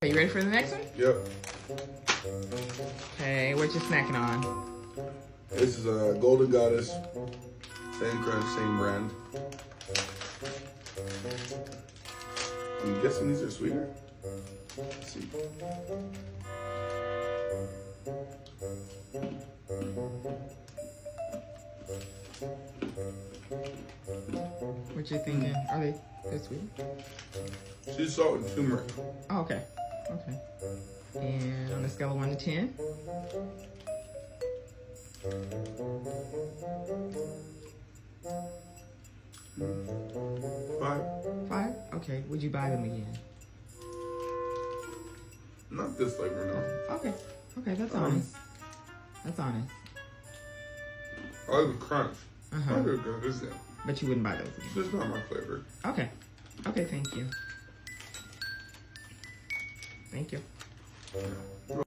Are you ready for the next one? Yep. Okay, what you snacking on? This is a Golden Goddess. Same crunch, same brand. I'm guessing these are sweeter. Let's see. What you thinking? Are they sweet? Sea salt and turmeric. Oh, okay. Okay. And on a scale of 1 to 10? Five. 5? Okay. Would you buy them again? Not this flavor, no. Okay. Okay, that's honest. That's honest. I like the crunch. Uh-huh. I like the good, yeah. But you wouldn't buy those again? It's just not my flavor. Okay. Okay, thank you. Thank you.